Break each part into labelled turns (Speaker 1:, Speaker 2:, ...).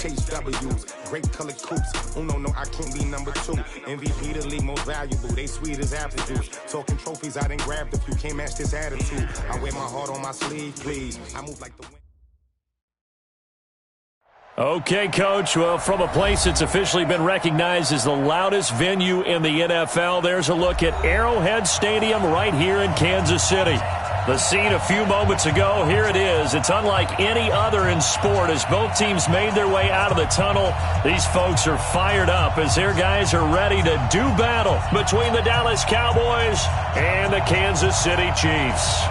Speaker 1: chase W's. Great colored coops. Uno, no, I can't be number 2. MVP, the league most valuable. They sweet as apple juice. Talking trophies, I done grabbed a few. Can't match this attitude. I wear my heart on my sleeve, please. I move like the wind.
Speaker 2: Okay, Coach. Well, from a place that's officially been recognized as the loudest venue in the NFL, there's a look at Arrowhead Stadium right here in Kansas City. The scene a few moments ago, here it is. It's unlike any other in sport as both teams made their way out of the tunnel. These folks are fired up as their guys are ready to do battle between the Dallas Cowboys and the Kansas City Chiefs.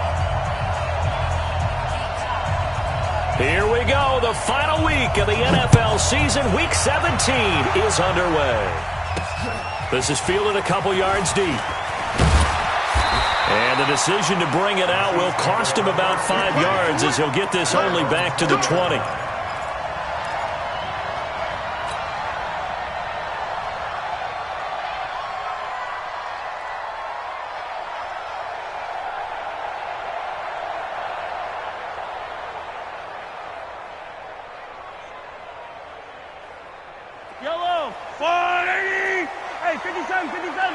Speaker 2: Here we go. The final week of the NFL season. Week 17 is underway. This is fielded a couple yards deep. And the decision to bring it out will cost him about 5 yards as he'll get this only back to the 20.
Speaker 3: Yellow, 480. Hey, 57, 57.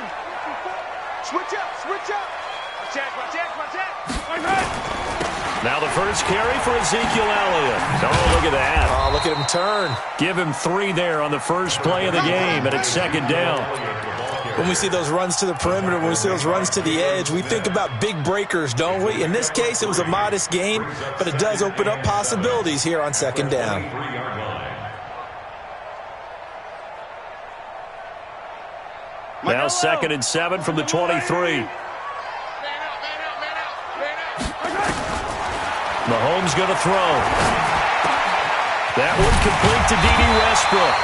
Speaker 3: Switch up, switch up. Watch out.
Speaker 2: Now the first carry for Ezekiel Elliott. Oh, look at that.
Speaker 4: Oh, look at him turn.
Speaker 2: Give him 3 there on the first play of the game, and it's second down.
Speaker 4: When we see those runs to the perimeter, when we see those runs to the edge, we think about big breakers, don't we? In this case, it was a modest gain, but it does open up possibilities here on second down.
Speaker 2: Now 2nd and 7 from the 23. Mahomes going to throw. That one complete to D.D. Westbrook.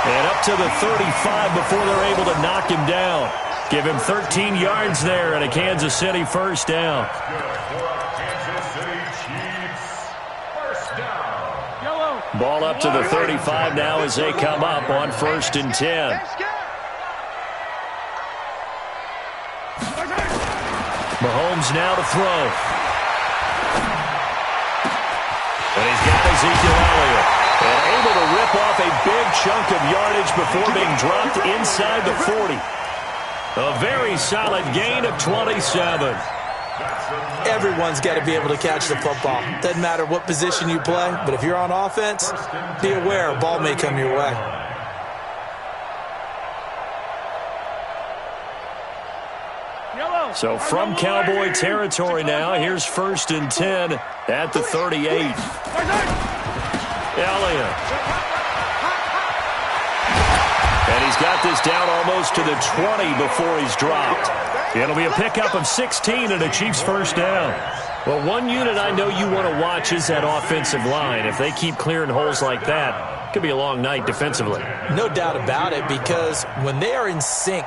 Speaker 2: And up to the 35 before they're able to knock him down. Give him 13 yards there and a Kansas City first down. Ball up to the 35 now as they come up on 1st and 10. Mahomes now to throw. And he's got Ezekiel Elliott. And able to rip off a big chunk of yardage before being dropped inside the 40. A very solid gain of 27.
Speaker 4: Everyone's got to be able to catch the football. Doesn't matter what position you play, but if you're on offense, be aware a ball may come your way.
Speaker 2: So from Cowboy territory now, here's 1st and 10 at the 38. Elliott. And he's got this down almost to the 20 before he's dropped. It'll be a pickup of 16 and a Chiefs first down. Well, one unit I know you want to watch is that offensive line. If they keep clearing holes like that, it could be a long night defensively.
Speaker 4: No doubt about it, because when they are in sync,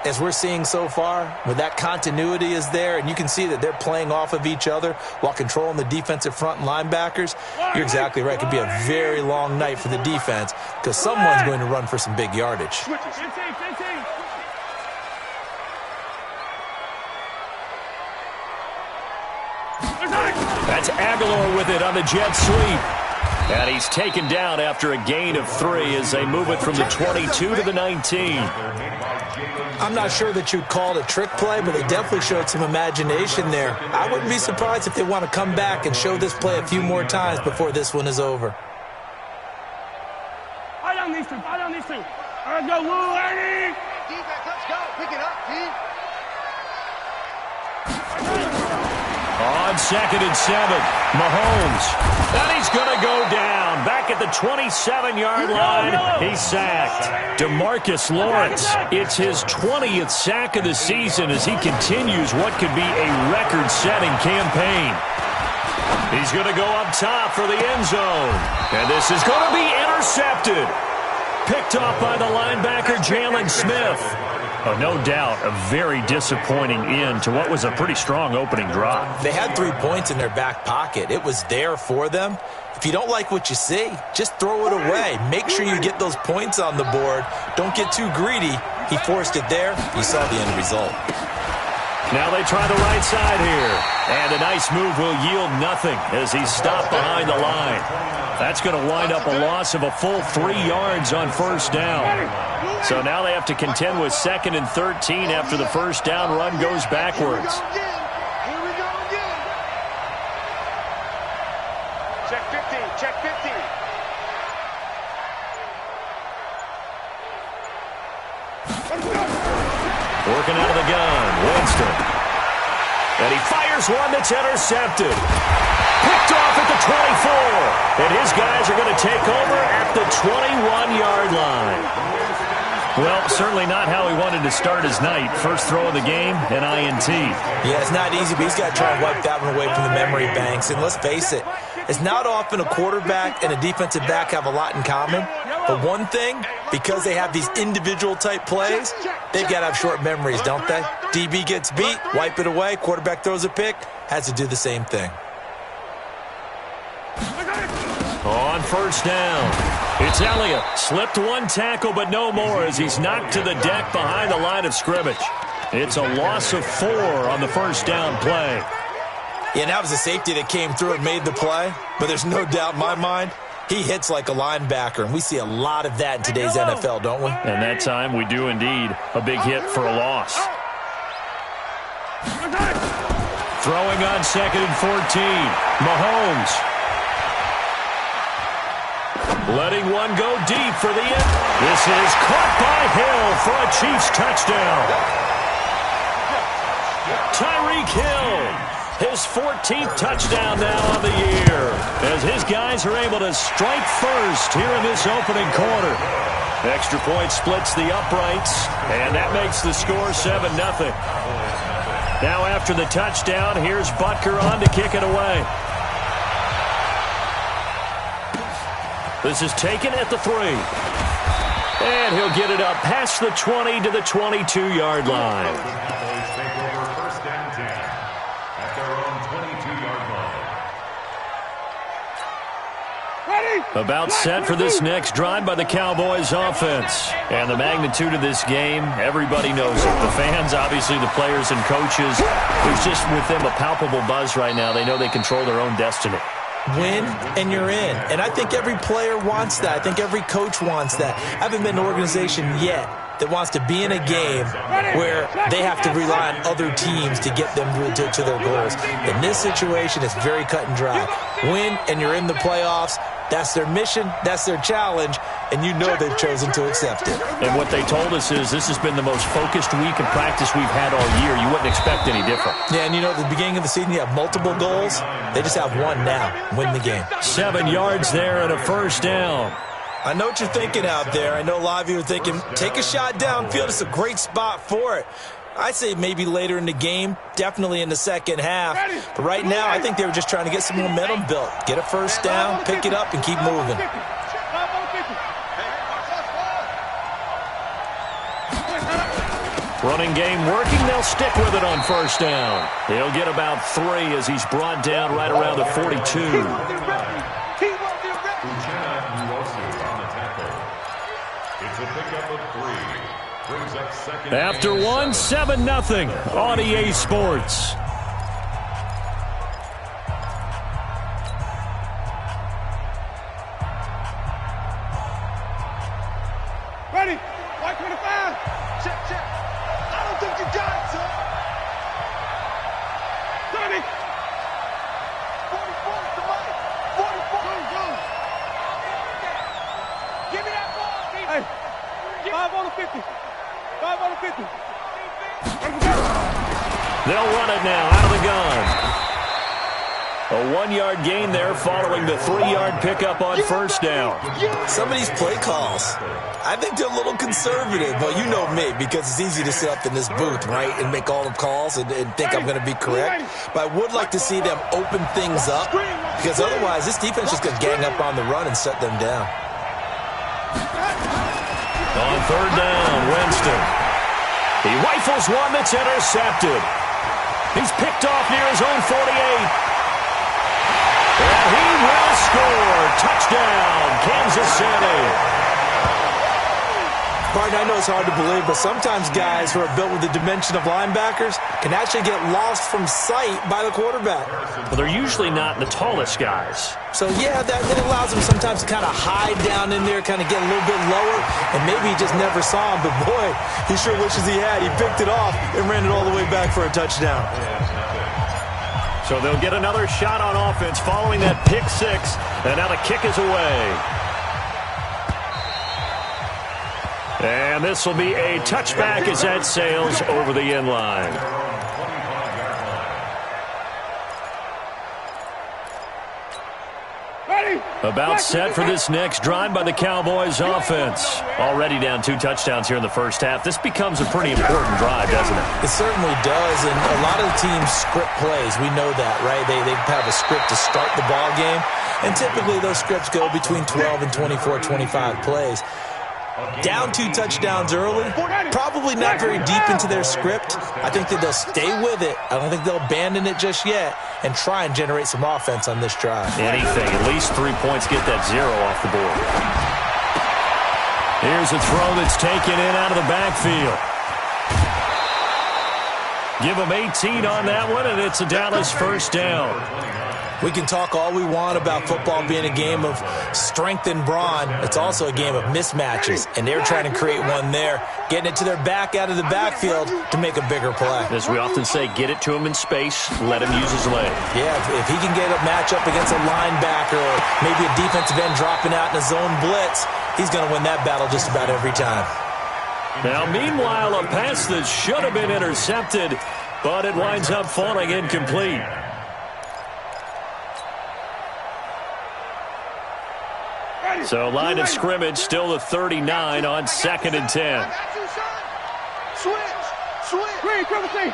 Speaker 4: as we're seeing so far, where that continuity is there, and you can see that they're playing off of each other while controlling the defensive front and linebackers, you're exactly right. It could be a very long night for the defense because someone's going to run for some big yardage.
Speaker 2: That's Aguilar with it on the jet sweep. And he's taken down after a gain of 3 as they move it from the 22 to the 19.
Speaker 4: I'm not sure that you'd call it a trick play, but they definitely showed some imagination there. I wouldn't be surprised if they want to come back and show this play a few more times before this one is over.
Speaker 3: I don't need to. Let's go, Woo, Ernie! Defense, let's go. Pick it up, team.
Speaker 2: On 2nd and 7, Mahomes. And he's going to go down. Back at the 27-yard line, he's sacked. DeMarcus Lawrence, it's his 20th sack of the season as he continues what could be a record-setting campaign. He's going to go up top for the end zone. And this is going to be intercepted. Picked off by the linebacker, Jalen Smith. Oh, no doubt, a very disappointing end to what was a pretty strong opening drive.
Speaker 4: They had 3 points in their back pocket. It was there for them. If you don't like what you see, just throw it away. Make sure you get those points on the board. Don't get too greedy. He forced it there. You saw the end result.
Speaker 2: Now they try the right side here. And a nice move will yield nothing as he's stopped behind the line. That's going to wind up a loss of a full 3 yards on first down. So now they have to contend with 2nd and 13 after the first down run goes backwards.
Speaker 3: Here we go again. Check 15, check 15.
Speaker 2: Working out of the gun, Winston. And he fires one that's intercepted. Picked off at the 24. And his guys are going to take over at the 21-yard line. Well, certainly not how he wanted to start his night. First throw of the game, an INT.
Speaker 4: Yeah, it's not easy, but he's got to try and wipe that one away from the memory banks. And let's face it, it's not often a quarterback and a defensive back have a lot in common. But one thing, because they have these individual type plays, they've got to have short memories, don't they? DB gets beat, wipe it away, quarterback throws a pick, has to do the same thing.
Speaker 2: On first down, it's Elliott. Slipped one tackle, but no more as he's knocked to the deck behind the line of scrimmage. It's a loss of 4 on the first down play.
Speaker 4: Yeah, that was a safety that came through and made the play, but there's no doubt in my mind, he hits like a linebacker, and we see a lot of that in today's NFL, don't we?
Speaker 2: And that time we do indeed. A big hit for a loss. Throwing on 2nd and 14. Mahomes. Letting one go deep for the end. This is caught by Hill for a Chiefs touchdown. Tyreek Hill, his 14th touchdown now on the year, as his guys are able to strike first here in this opening quarter. Extra point splits the uprights, and that makes the score 7-0. Now after the touchdown, here's Butker on to kick it away. This is taken at the 3. And he'll get it up past the 20 to the 22-yard line. About set for this next drive by the Cowboys offense. And the magnitude of this game, everybody knows it. The fans, obviously the players and coaches. There's just with them a palpable buzz right now. They know they control their own destiny.
Speaker 4: Win, and you're in. And I think every player wants that. I think every coach wants that. I haven't been an organization yet that wants to be in a game where they have to rely on other teams to get them to their goals. In this situation, it's very cut and dry. Win, and you're in the playoffs. That's their mission, that's their challenge, and you know they've chosen to accept it.
Speaker 2: And what they told us is this has been the most focused week of practice we've had all year. You wouldn't expect any different.
Speaker 4: Yeah, and you know, at the beginning of the season, you have multiple goals. They just have one now, win the game.
Speaker 2: 7 yards there and a first down.
Speaker 4: I know what you're thinking out there. I know a lot of you are thinking, take a shot downfield. It's a great spot for it. I'd say maybe later in the game, definitely in the second half. But right now, I think they were just trying to get some momentum built. Get a first down, pick it up, and keep moving.
Speaker 2: Running game working. They'll stick with it on first down. He'll get about 3 as he's brought down right around the 42. After 1, 7-0 on EA Sports.
Speaker 3: Ready? White 25. Check, check. I don't think you got it, son. 30. 44 to Mike. 44. Go. Give me that ball, Steve. Hey, 5 on the 50. 5 on the 50.
Speaker 2: They'll run it now out of the gun. A 1-yard gain there following the 3-yard pickup on first down.
Speaker 4: Some of these play calls, I think they're a little conservative. Well, you know me, because it's easy to sit up in this booth, right, and make all the calls and think I'm going to be correct. But I would like to see them open things up, because otherwise this defense is going to gang up on the run and shut them down.
Speaker 2: On third down, Winston. He rifles one that's intercepted. He's picked off near his own 48. And he will score. Touchdown, Kansas City.
Speaker 4: Partner, I know it's hard to believe, but sometimes guys who are built with the dimension of linebackers can actually get lost from sight by the quarterback.
Speaker 2: Well, they're usually not the tallest guys.
Speaker 4: So, yeah, that allows them sometimes to kind of hide down in there, kind of get a little bit lower, and maybe he just never saw him. But, boy, he sure wishes he had. He picked it off and ran it all the way back for a touchdown.
Speaker 2: So they'll get another shot on offense following that pick six, and now the kick is away. And this will be a touchback as that sails over the end line. About set for this next drive by the Cowboys offense. Already down 2 touchdowns here in the first half. This becomes a pretty important drive, doesn't it?
Speaker 4: It certainly does, and a lot of the teams script plays. We know that, right? They have a script to start the ball game, and typically those scripts go between 12 and 24, 25 plays. Down 2 touchdowns early, probably not very deep into their script. I think that they'll stay with it. I don't think they'll abandon it just yet and try and generate some offense on this drive.
Speaker 2: Anything, at least 3 points, get that 0 off the board. Here's a throw that's taken in out of the backfield. Give them 18 on that one, and it's a Dallas first down.
Speaker 4: We can talk all we want about football being a game of strength and brawn. It's also a game of mismatches, and they're trying to create one there, getting it to their back out of the backfield to make a bigger play.
Speaker 2: As we often say, get it to him in space, let him use his leg.
Speaker 4: Yeah, if he can get a matchup against a linebacker or maybe a defensive end dropping out in a zone blitz, he's going to win that battle just about every time.
Speaker 2: Now, meanwhile, a pass that should have been intercepted, but it winds up falling incomplete. So line of scrimmage still the 39 on 2nd and 10.
Speaker 3: Switch. Green, cover C.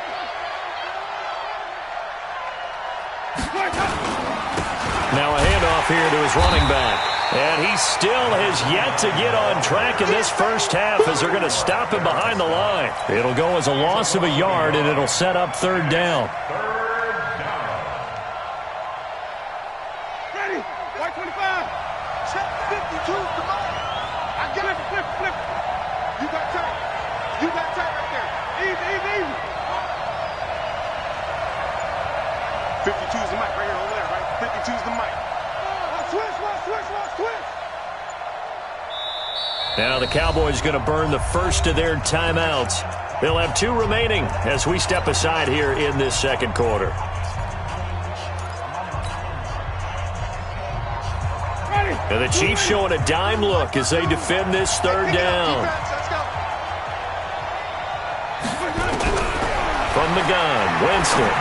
Speaker 2: Now a handoff here to his running back. And he still has yet to get on track in this first half as they're going to stop him behind the line. It'll go as a loss of a yard, and it'll set up 3rd down.
Speaker 3: Ready. White 25. Check 52. Come on. I get it. Flip. You got time. Right there. Easy. 52 is the mic right here over there, right? 52 is the mic. Switch.
Speaker 2: Now the Cowboys going to burn the first of their timeouts. They'll have 2 remaining as we step aside here in this second quarter. And the Chiefs showing a dime look as they defend this 3rd down. From the gun, Winston.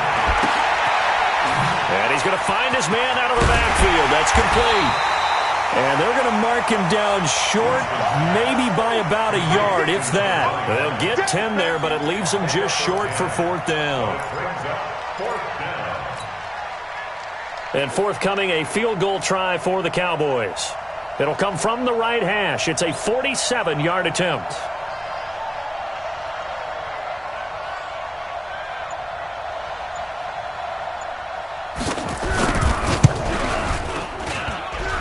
Speaker 2: And he's going to find his man out of the backfield. That's complete. And they're going to mark him down short, maybe by about a yard, if that. They'll get 10 there, but it leaves them just short for 4th down. And forthcoming, a field goal try for the Cowboys. It'll come from the right hash. It's a 47-yard attempt.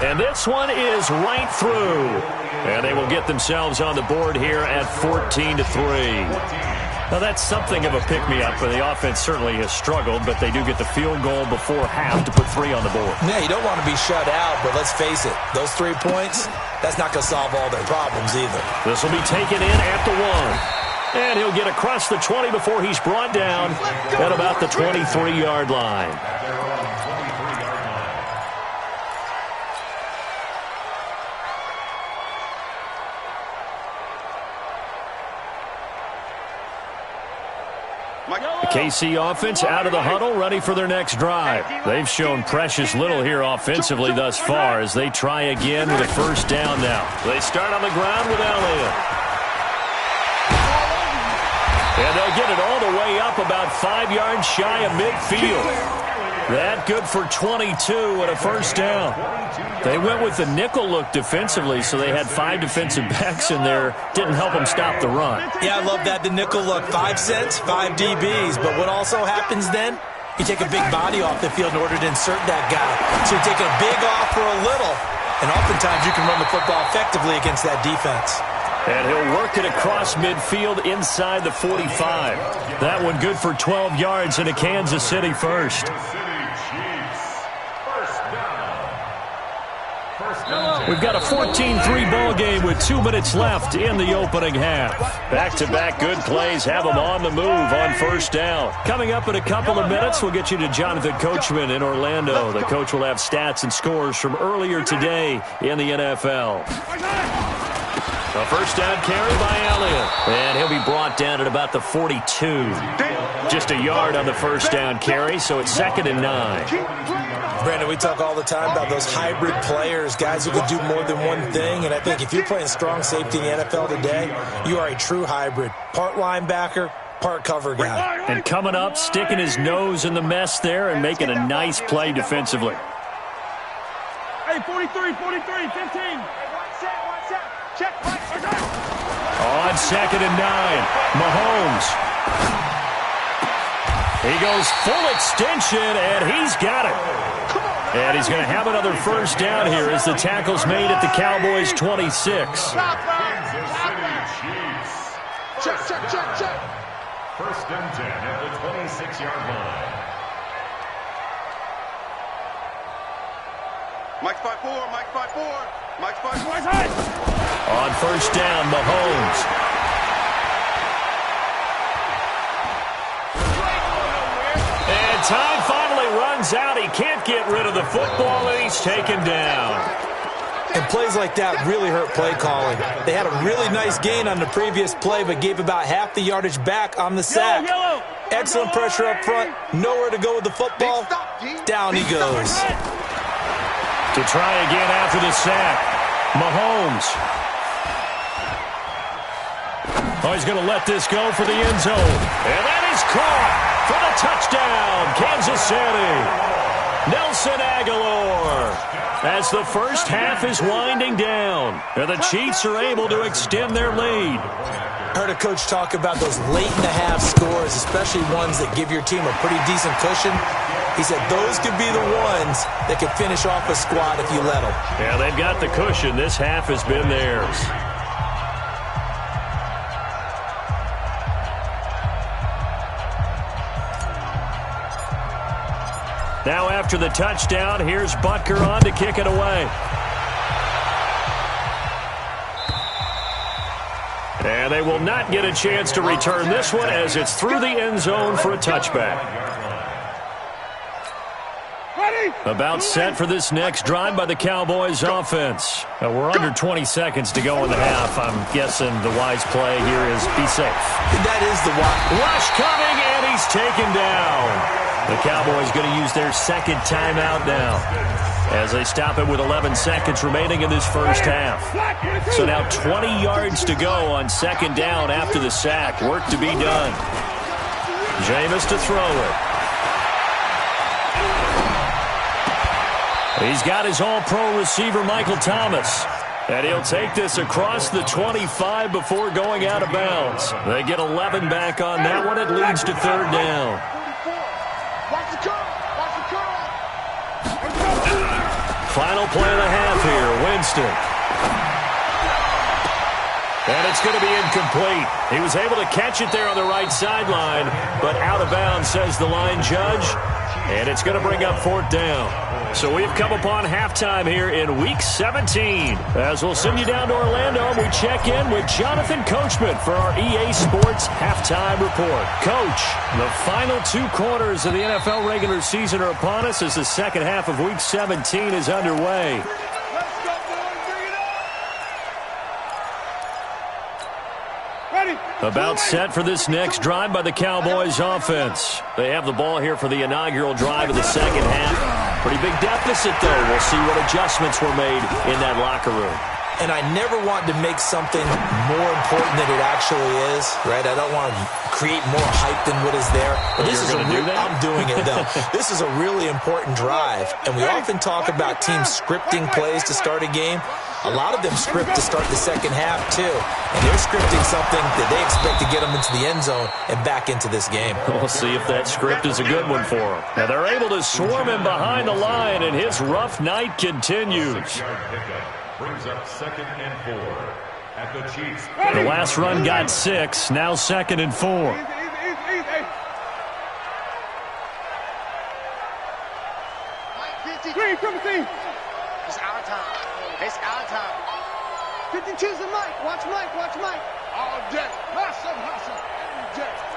Speaker 2: And this one is right through. And they will get themselves on the board here at 14-3. Now, that's something of a pick-me-up, but the offense certainly has struggled, but they do get the field goal before half to put 3 on the board.
Speaker 4: Yeah, you don't want to be shut out, but let's face it, those 3 points, that's not going to solve all their problems either.
Speaker 2: This will be taken in at the 1. And he'll get across the 20 before he's brought down at about the 23-yard line. The KC offense out of the huddle, ready for their next drive. They've shown precious little here offensively thus far as they try again with a first down now. They start on the ground with Elliott. And they'll get it all the way up about 5 yards shy of midfield. That good for 22 and a first down. They went with the nickel look defensively, so they had 5 defensive backs in there. Didn't help them stop the run.
Speaker 4: Yeah, I love that, the nickel look. 5 cents, 5 DBs. But what also happens then? You take a big body off the field in order to insert that guy. So you're taking a big off for a little. And oftentimes you can run the football effectively against that defense.
Speaker 2: And he'll work it across midfield inside the 45. That one good for 12 yards into Kansas City first. We've got a 14-3 ball game with 2 minutes left in the opening half. Back-to-back good plays have them on the move on first down. Coming up in a couple of minutes, we'll get you to Jonathan Coachman in Orlando. The coach will have stats and scores from earlier today in the NFL. A first down carry by Elliott. And he'll be brought down at about the 42. Just a yard on the first down carry, so it's 2nd and 9.
Speaker 4: Brandon, we talk all the time about those hybrid players, guys who can do more than one thing. And I think if you're playing strong safety in the NFL today, you are a true hybrid. Part linebacker, part cover guy.
Speaker 2: And coming up, sticking his nose in the mess there and making a nice play defensively.
Speaker 3: Hey, 43, 15. Check.
Speaker 2: On 2nd and 9, Mahomes. He goes full extension, and he's got it. And he's going to have another first down here as the tackle's made at the Cowboys' 26.
Speaker 3: Check.
Speaker 5: First and 10 at the 26-yard line.
Speaker 3: Mike's by four.
Speaker 2: On first down, Mahomes. And time finally runs out. He can't get rid of the football, and he's taken down.
Speaker 4: And plays like that really hurt play calling. They had a really nice gain on the previous play, but gave about half the yardage back on the sack. Excellent pressure up front. Nowhere to go with the football. Down he goes.
Speaker 2: To try again after the sack, Mahomes. Oh, he's going to let this go for the end zone. And that is caught for the touchdown, Kansas City. Nelson Aguilar. As the first half is winding down, and the Chiefs are able to extend their lead.
Speaker 4: Heard a coach talk about those late-in-the-half scores, especially ones that give your team a pretty decent cushion. He said those could be the ones that could finish off a squad if you let them.
Speaker 2: Yeah, they've got the cushion. This half has been theirs. Now after the touchdown, here's Butker on to kick it away. And they will not get a chance to return this one as it's through the end zone for a touchback. About set for this next drive by the Cowboys offense. We're under 20 seconds to go in the half. I'm guessing the wise play here is be safe.
Speaker 4: That is the
Speaker 2: rush coming, and he's taken down. The Cowboys going to use their second timeout now as they stop it with 11 seconds remaining in this first half. So now 20 yards to go on second down after the sack. Work to be done. Jameis to throw it. He's got his all-pro receiver, Michael Thomas. And he'll take this across the 25 before going out of bounds. They get 11 back on that one. It leads to third down. Final play of the half here, Winston. And it's going to be incomplete. He was able to catch it there on the right sideline, but out of bounds, says the line judge. And it's going to bring up fourth down. So we've come upon halftime here in Week 17. As we'll send you down to Orlando, and we check in with Jonathan Coachman for our EA Sports Halftime Report. Coach, the final 2 quarters of the NFL regular season are upon us as the second half of Week 17 is underway. About set for this next drive by the Cowboys offense. They have the ball here for the inaugural drive of the second half. Pretty big deficit, though. We'll see what adjustments were made in that locker room.
Speaker 4: And I never want to make something more important than it actually is, right? I don't want to create more hype than what is there. But this is I'm doing it, though. This is a really important drive. And we often talk about teams scripting plays to start a game. A lot of them script to start the second half, too. And they're scripting something that they expect to get them into the end zone and back into this game.
Speaker 2: We'll see if that script is a good one for them. Now they're able to swarm him behind the line, and his rough night continues.
Speaker 5: Brings up 2nd and 4. at the Chiefs.
Speaker 2: The last run got 6, now 2nd and 4.
Speaker 3: It's our time. It's our time. 52's the Mike. Watch Mike. Watch Mike. All day. Hustle.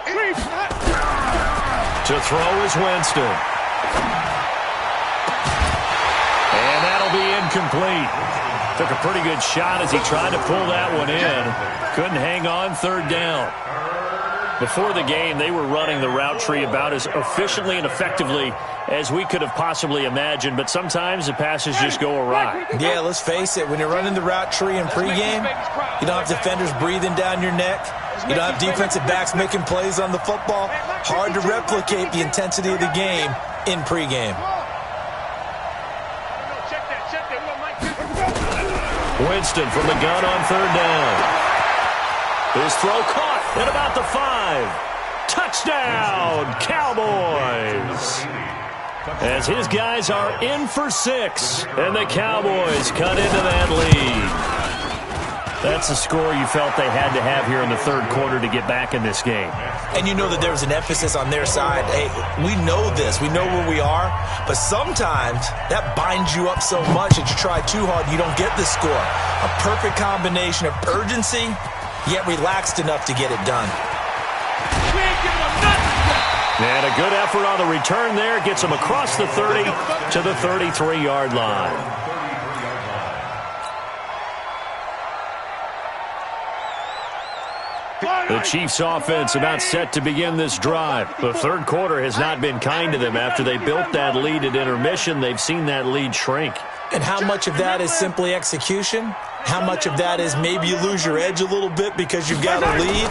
Speaker 3: Every day.
Speaker 2: To throw is Winston. And that'll be incomplete. Took a pretty good shot as he tried to pull that one in. Couldn't hang on, 3rd down. Before the game, they were running the route tree about as efficiently and effectively as we could have possibly imagined, but sometimes the passes just go awry.
Speaker 4: Yeah, let's face it, when you're running the route tree in pregame, you don't have defenders breathing down your neck. You don't have defensive backs making plays on the football. Hard to replicate the intensity of the game in pregame.
Speaker 2: Winston from the gun on 3rd down. His throw caught at about the 5. Touchdown, Cowboys! As his guys are in for 6, and the Cowboys cut into that lead. That's the score you felt they had to have here in the 3rd quarter to get back in this game.
Speaker 4: And you know that there was an emphasis on their side. Hey, we know this. We know where we are. But sometimes that binds you up so much that you try too hard, you don't get the score. A perfect combination of urgency, yet relaxed enough to get it done.
Speaker 2: And a good effort on the return there. Gets him across the 30 to the 33-yard line. The Chiefs offense about set to begin this drive. The 3rd quarter has not been kind to them. After they built that lead at intermission, they've seen that lead shrink.
Speaker 4: And how much of that is simply execution? How much of that is maybe you lose your edge a little bit because you've got a lead?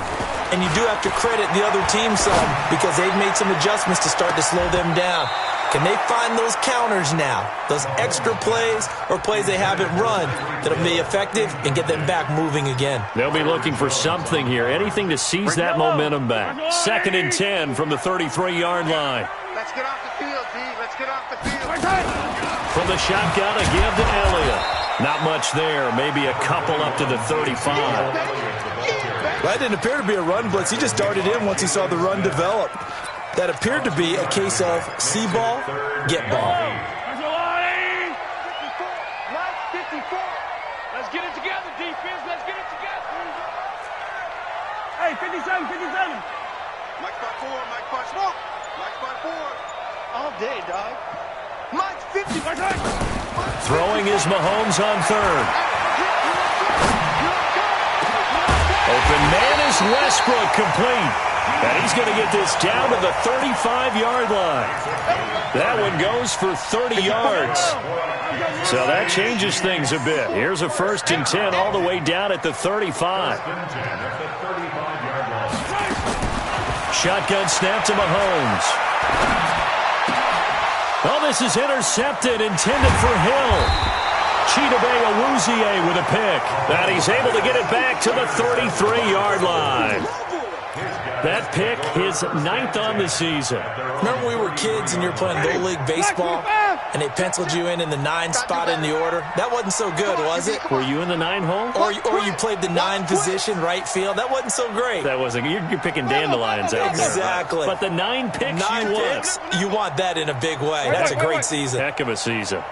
Speaker 4: And you do have to credit the other team some because they've made some adjustments to start to slow them down. Can they find those counters now, those extra plays or plays they haven't run that'll be effective and get them back moving again?
Speaker 2: They'll be looking for something here, anything to seize that momentum back. 2nd and 10 from the 33-yard line.
Speaker 3: Let's get off the field, D. Let's get off the field.
Speaker 2: From the shotgun, a give to Elliott. Not much there, maybe a couple up to the 35.
Speaker 4: That didn't appear to be a run blitz. He just darted in once he saw the run develop. That appeared to be a case of see ball, get ball.
Speaker 3: Let's get it together, defense. Let's get it together. Hey, 57. Mike by 4. Mike by smoke. Mike by 4. All day, dog. Mike 50.
Speaker 2: Throwing is Mahomes on 3rd. Open man is Westbrook, complete. And he's going to get this down to the 35-yard line. That one goes for 30 yards. So that changes things a bit. Here's a 1st and 10 all the way down at the 35. Shotgun snap to Mahomes. Oh, this is intercepted, intended for Hill. Chidobe Awuzie with a pick. And he's able to get it back to the 33-yard line. That pick, his 9th on the season.
Speaker 4: Remember we were kids and you were playing Little League Baseball and they penciled you in the 9 spot in the order? That wasn't so good, was it?
Speaker 2: Were you in the 9 hole?
Speaker 4: Or you played the 9 position, right field? That wasn't so great.
Speaker 2: That wasn't. You're picking dandelions out there.
Speaker 4: Exactly.
Speaker 2: But the 9 picks
Speaker 4: 9
Speaker 2: you
Speaker 4: picks, you want that in a big way. That's a great season.
Speaker 2: Heck of a season.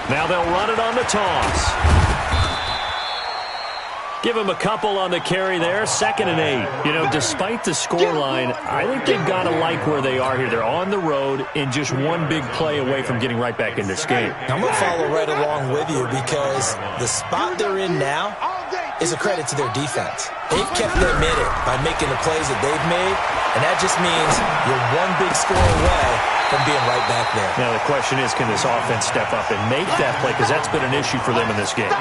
Speaker 2: Now they'll run it on the toss. Give him a couple on the carry there. 2nd and 8. You know, despite the scoreline, I think they've got to like where they are here. They're on the road and just one big play away from getting right back in this game.
Speaker 4: I'm going to follow right along with you because the spot they're in now is a credit to their defense. They've kept them in it by making the plays that they've made, and that just means you're one big score away from being right back there.
Speaker 2: Now the question is, can this offense step up and make that play? Because that's been an issue for them in this game.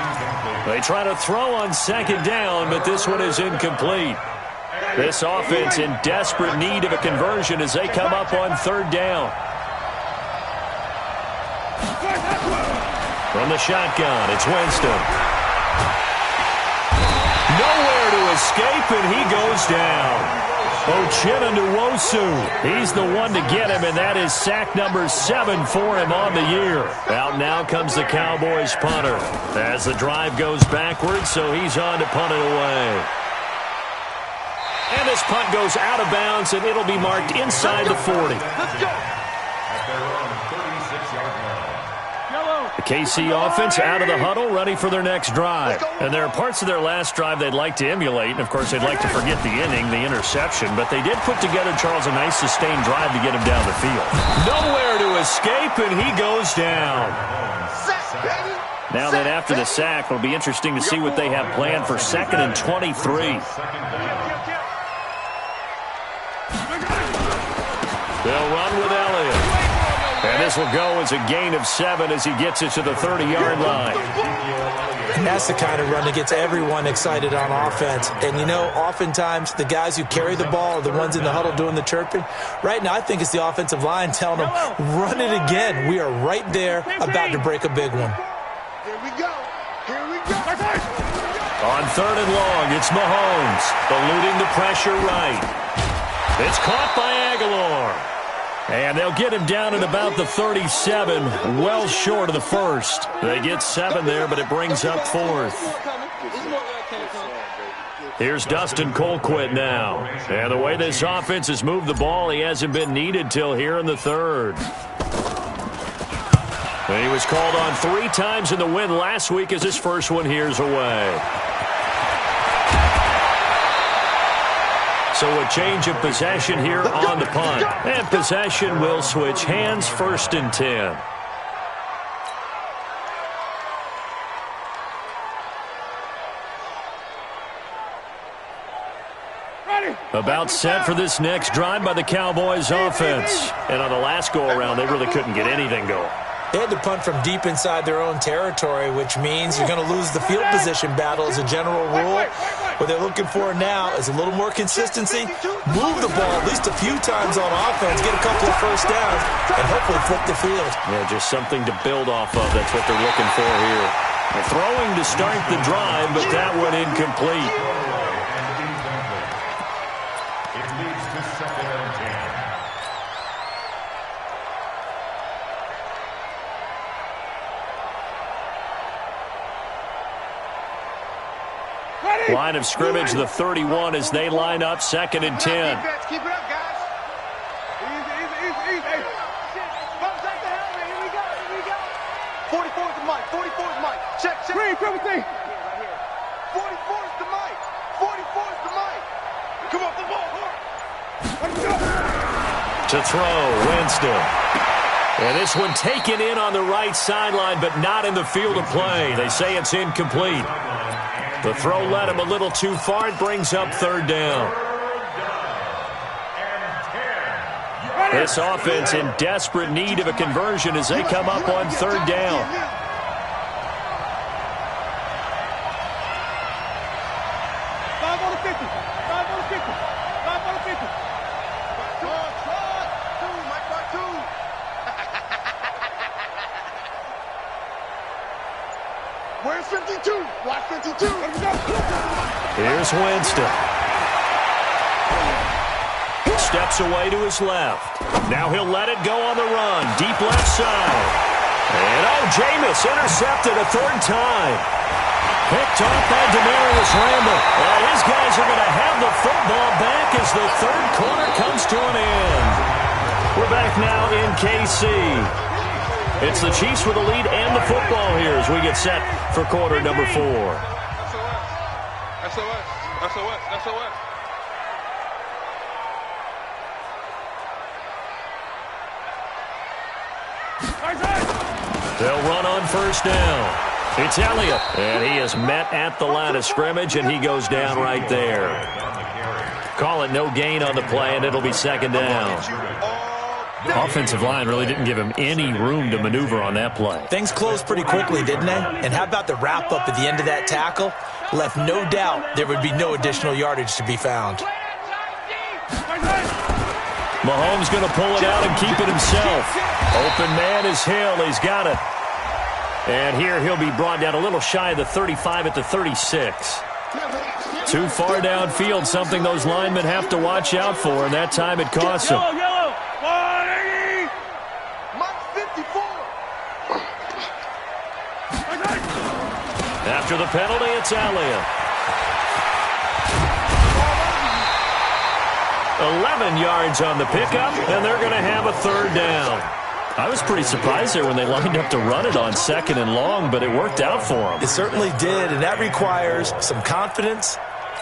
Speaker 2: They try to throw on 2nd down, but this one is incomplete. This offense in desperate need of a conversion as they come up on 3rd down. From the shotgun, it's Winston. Nowhere to escape, and he goes down. He's the one to get him, and that is sack number 7 for him on the year. Out now comes the Cowboys punter as the drive goes backwards, so he's on to punt it away. And this punt goes out of bounds, and it'll be marked inside the 40.
Speaker 3: Let's go.
Speaker 2: The KC offense out of the huddle, ready for their next drive. And there are parts of their last drive they'd like to emulate. And, of course, they'd like to forget the inning, the interception. But they did put together, Charles, a nice sustained drive to get him down the field. Nowhere to escape, and he goes down. Now then, after the sack, it'll be interesting to see what they have planned for 2nd and 23. They'll run with Elliott. And this will go as a gain of 7 as he gets it to the 30-yard line.
Speaker 4: And that's the kind of run that gets everyone excited on offense. And, you know, oftentimes the guys who carry the ball are the ones in the huddle doing the chirping. Right now, I think it's the offensive line telling them, run it again. We are right there about to break a big one.
Speaker 3: Here we go. Here we go.
Speaker 2: On 3rd and long, it's Mahomes, eluding the pressure right. It's caught by Aguilar. And they'll get him down at about the 37, well short of the first. They get 7 there, but it brings up 4th. Here's Dustin Colquitt now. And the way this offense has moved the ball, he hasn't been needed till here in the 3rd. He was called on 3 times in the win last week as his first one here's away. So a change of possession here on the punt. And possession will switch hands, 1st and 10. About set for this next drive by the Cowboys offense. And on the last go-around, they really couldn't get anything going.
Speaker 4: They had to punt from deep inside their own territory, which means you're going to lose the field position battle as a general rule. What they're looking for now is a little more consistency, move the ball at least a few times on offense, get a couple of first downs, and hopefully flip the field.
Speaker 2: Yeah, just something to build off of. That's what they're looking for here. They're throwing to start the drive, but that one incomplete.
Speaker 5: It leads to 2nd and 10.
Speaker 2: Line of scrimmage, the 31 as they line up, 2nd and 10.
Speaker 3: Keep it up, guys. Easy. Bumps at the helmet. Here we go. 44 is the mic. 44 is the mic. Check. Green, 17. 44 is the mic. 44 is the mic. Come off the ball.
Speaker 2: To throw, Winston. And this one taken in on the right sideline, but not in the field of play. They say it's incomplete. The throw led him a little too far. It brings up 3rd down. This offense in desperate need of a conversion as they come up on 3rd down.
Speaker 3: Where's 52? Watch 52.
Speaker 2: Here's Winston. Steps away to his left. Now he'll let it go on the run. Deep left side. And Jameis intercepted a 3rd time. Picked off by Demarius Randall. And his guys are going to have the football back as the 3rd quarter comes to an end. We're back now in KC. It's the Chiefs with the lead and the football here as we get set for quarter number 4.
Speaker 3: SOS.
Speaker 2: They'll run on 1st down. It's Elliott, and he is met at the line of scrimmage, and he goes down right there. Call it no gain on the play, and it'll be 2nd down. The offensive line really didn't give him any room to maneuver on that play.
Speaker 4: Things closed pretty quickly, didn't they? And how about the wrap-up at the end of that tackle? Left no doubt there would be no additional yardage to be found.
Speaker 2: Mahomes going to pull it out and keep it himself. Open man is Hill. He's got it. And here he'll be brought down a little shy of the 35 at the 36. Too far downfield, something those linemen have to watch out for, and that time it costs them.
Speaker 3: Yellow. 180. Mike 54.
Speaker 2: After the penalty, it's Elliott. 11 yards on the pickup, and they're going to have a third down. I was pretty surprised there when they lined up to run it on 2nd and long, but it worked out for them.
Speaker 4: It certainly did, and that requires some confidence,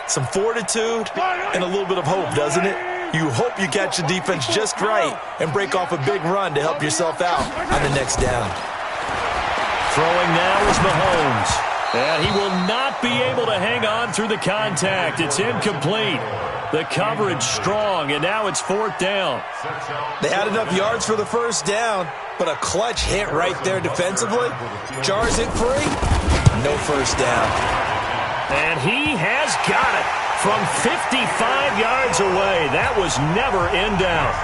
Speaker 4: some fortitude, and a little bit of hope, doesn't it? You hope you catch the defense just right and break off a big run to help yourself out on the next down.
Speaker 2: Throwing now is Mahomes. And he will not be able to hang on through the contact. It's incomplete. The coverage strong, and now it's 4th down.
Speaker 4: They had enough yards for the first down, but a clutch hit right there defensively. Jars it free. No first down.
Speaker 2: And he has got it from 55 yards away. That was never in doubt.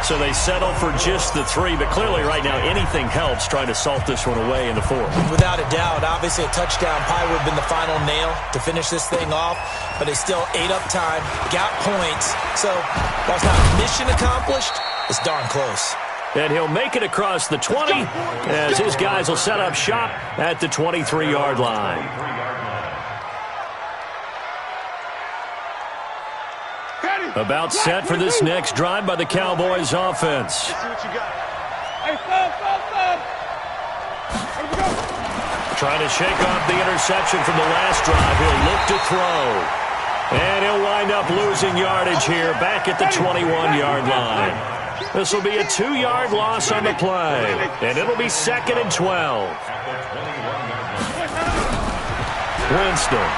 Speaker 2: So they settle for just the 3, but clearly right now anything helps trying to salt this one away in the 4th.
Speaker 4: Without a doubt, obviously a touchdown probably would have been the final nail to finish this thing off, but they still ate up time, got points. So while it's not mission accomplished, it's darn close.
Speaker 2: And he'll make it across the 20 as his guys will set up shop at the 23-yard line. About set for this next drive by the Cowboys offense. Trying to shake off the interception from the last drive. He'll look to throw. And he'll wind up losing yardage here back at the 21-yard line. This will be a 2-yard loss on the play. And it'll be 2nd and 12. Winston.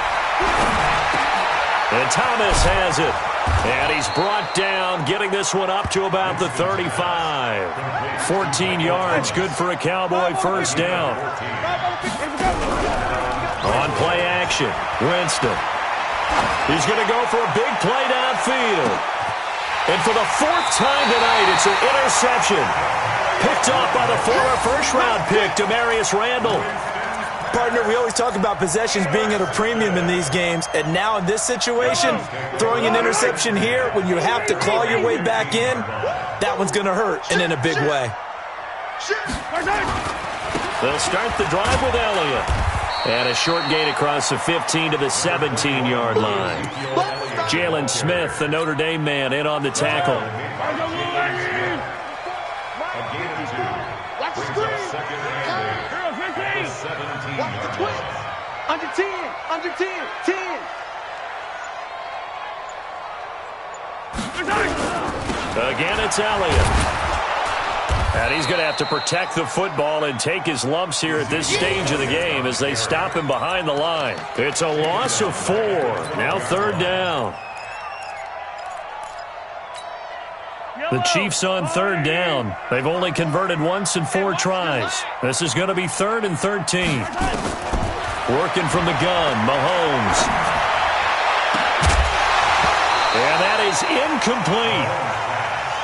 Speaker 2: And Thomas has it. And he's brought down, getting this one up to about the 35. 14 yards, good for a Cowboy first down. On play action, Winston. He's going to go for a big play downfield. And for the 4th time tonight, it's an interception. Picked off by the former first-round pick, Demarius Randall.
Speaker 4: Partner, we always talk about possessions being at a premium in these games, and now in this situation, throwing an interception here when you have to claw your way back in, that one's going to hurt, and in a big way.
Speaker 2: They'll start the drive with Elliott. And a short gain across the 15 to the 17-yard line. Jalen Smith, the Notre Dame man, in on the tackle.
Speaker 3: Watch the screen. Watch the twins. Under 10. Under 10. 10.
Speaker 2: Again, it's Elliott. And he's going to have to protect the football and take his lumps here at this stage of the game as they stop him behind the line. It's a loss of 4. Now 3rd down. The Chiefs on 3rd down. They've only converted once in 4 tries. This is going to be 3rd and 13. Working from the gun, Mahomes. And that is incomplete.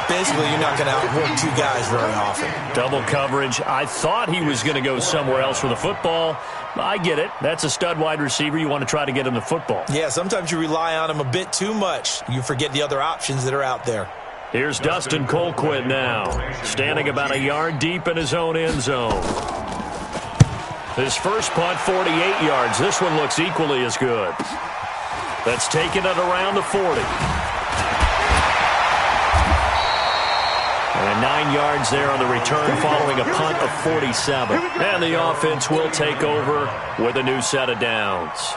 Speaker 4: Basically, you're not going to outwork 2 guys very often.
Speaker 2: Double coverage. I thought he was going to go somewhere else for the football. I get it. That's a stud wide receiver. You want to try to get him the football.
Speaker 4: Yeah, sometimes you rely on him a bit too much. You forget the other options that are out there.
Speaker 2: Here's Dustin Colquitt now, standing about a yard deep in his own end zone. His first punt, 48 yards. This one looks equally as good. That's taken it around the 40. And 9 yards there on the return following a punt of 47. And the offense will take over with a new set of downs.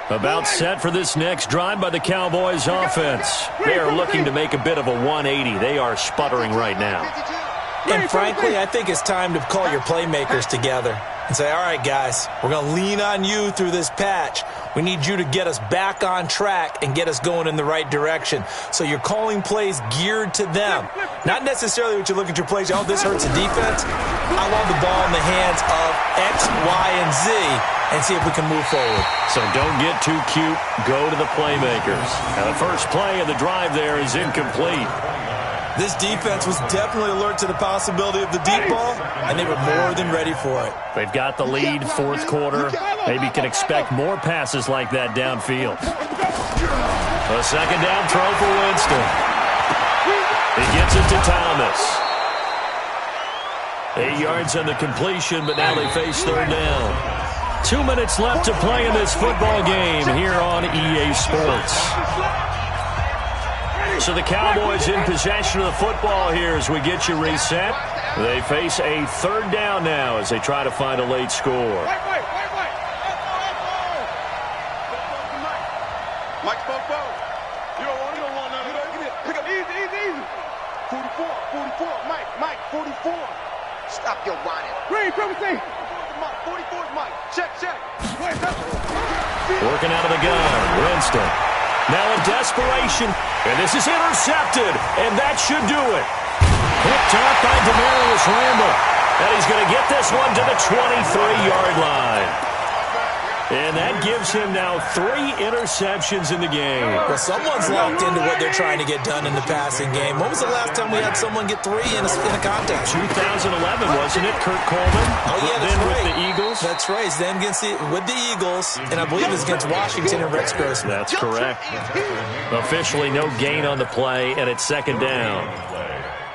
Speaker 2: About set for this next drive by the Cowboys offense. They are looking to make a bit of a 180. They are sputtering right now.
Speaker 4: And frankly, I think it's time to call your playmakers together and say, all right, guys, we're going to lean on you through this patch. We need you to get us back on track and get us going in the right direction. So you're calling plays geared to them. Not necessarily what you look at your plays, oh, this hurts the defense. I want the ball in the hands of X, Y, and Z. and see if we can move forward.
Speaker 2: So don't get too cute. Go to the playmakers. Now the first play of the drive there is incomplete.
Speaker 4: This defense was definitely alert to the possibility of the deep ball, and they were more than ready for it.
Speaker 2: They've got the lead, fourth quarter. Maybe can expect more passes like that downfield. A second down throw for Winston. He gets it to Thomas. 8 yards on the completion, but now they face third down. 2 minutes left to play in this football game here on EA Sports. So the Cowboys in possession of the football here as we get you reset. They face a third down now as they try to find a late score.
Speaker 3: Mike, you don't want none of that. Pick up easy. 44, Mike, 44. Stop your whining. Green, triple C. 44 is Mike. Check.
Speaker 2: Working out of the gun, Winston. Now in desperation, and this is intercepted, and that should do it. Picked up by Demarius Randall, and he's going to get this one to the 23-yard line. And that gives him now 3 interceptions in the game.
Speaker 4: Well, someone's locked into what they're trying to get done in the passing game. When was the last time we had someone get 3 in a contest?
Speaker 2: 2011, wasn't it? Kurt Coleman.
Speaker 4: Oh, yeah, that's
Speaker 2: then
Speaker 4: right.
Speaker 2: With the Eagles.
Speaker 4: That's right. Then with the Eagles, and I believe it was against Washington and Rex Grossman.
Speaker 2: That's correct. Officially no gain on the play, and it's second down.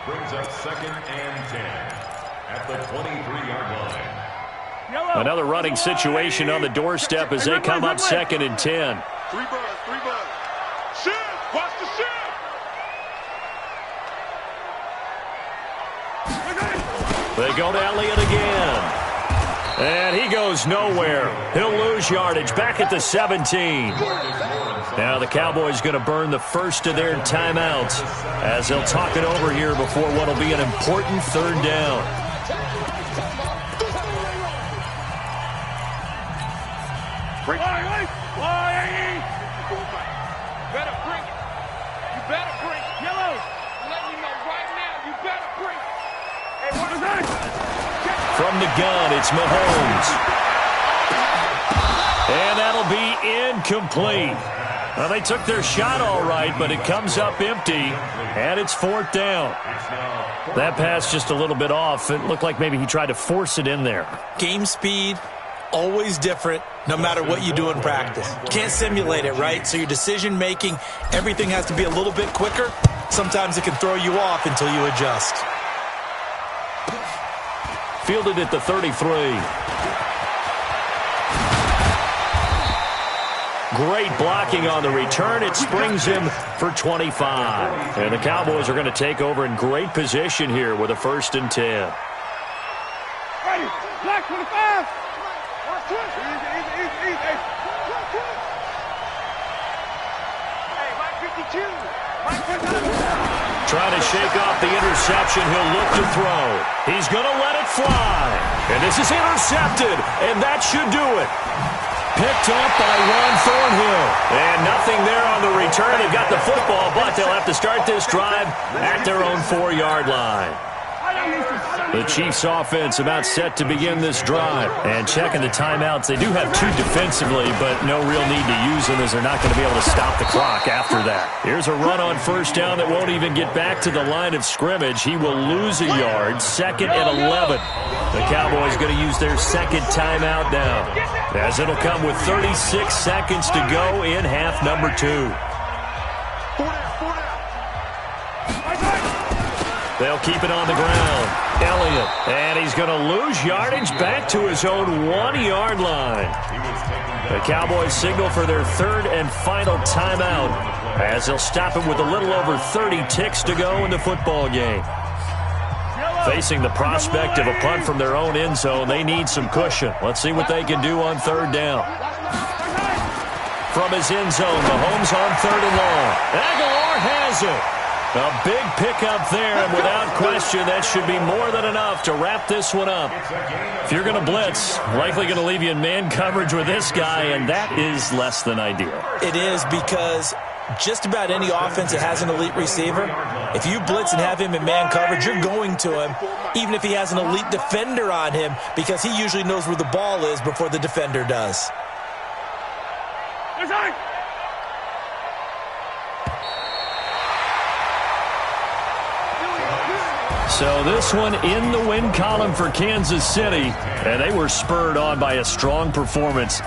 Speaker 5: Brings up second and 10 at the 23-yard line.
Speaker 2: Another running situation on the doorstep as they come up second and 10.
Speaker 3: 3 buzz. Shift. Watch the shift.
Speaker 2: They go to Elliott again. And he goes nowhere. He'll lose yardage back at the 17. Now the Cowboys going to burn the first of their timeouts as they'll talk it over here before what will be an important third down.
Speaker 3: Better bring it. You better bring it. Yellow. I'm letting you know right now, you better bring it. Hey, what is that?
Speaker 2: From the gun, it's Mahomes. And that'll be incomplete. Well, they took their shot all right, but it comes up empty, and it's fourth down. That pass just a little bit off. It looked like maybe he tried to force it in there.
Speaker 4: Game speed, always different, no matter what you do in practice. Can't simulate it, right? So your decision-making, everything has to be a little bit quicker. Sometimes it can throw you off until you adjust.
Speaker 2: Fielded at the 33. Great blocking on the return. It springs him for 25. And the Cowboys are going to take over in great position here with a 1st and 10.
Speaker 3: Ready. Black 25. Easy. Hey, Mike 52. Mike 52.
Speaker 2: Trying to shake off the interception. He'll look to throw. He's going to let it fly. And this is intercepted. And that should do it. Picked up by Ron Thornhill. And nothing there on the return. They've got the football, but they'll have to start this drive at their own 4-yard line. The Chiefs offense about set to begin this drive. And checking the timeouts. They do have 2 defensively, but no real need to use them as they're not going to be able to stop the clock after that. Here's a run on first down that won't even get back to the line of scrimmage. He will lose a yard. 2nd and 11. The Cowboys going to use their second timeout now, as it'll come with 36 seconds to go in half number 2. They'll keep it on the ground. Elliott, and he's going to lose yardage back to his own 1-yard line. The Cowboys signal for their 3rd and final timeout as they'll stop it with a little over 30 ticks to go in the football game. Facing the prospect of a punt from their own end zone, they need some cushion. Let's see what they can do on 3rd down. From his end zone, Mahomes on 3rd and long. Aguilar has it. A big pickup there, and without question, that should be more than enough to wrap this one up. If you're going to blitz, likely going to leave you in man coverage with this guy, and that is less than ideal.
Speaker 4: It is, because just about any offense that has an elite receiver, if you blitz and have him in man coverage, you're going to him, even if he has an elite defender on him, because he usually knows where the ball is before the defender does.
Speaker 2: So this one in the win column for Kansas City, and they were spurred on by a strong performance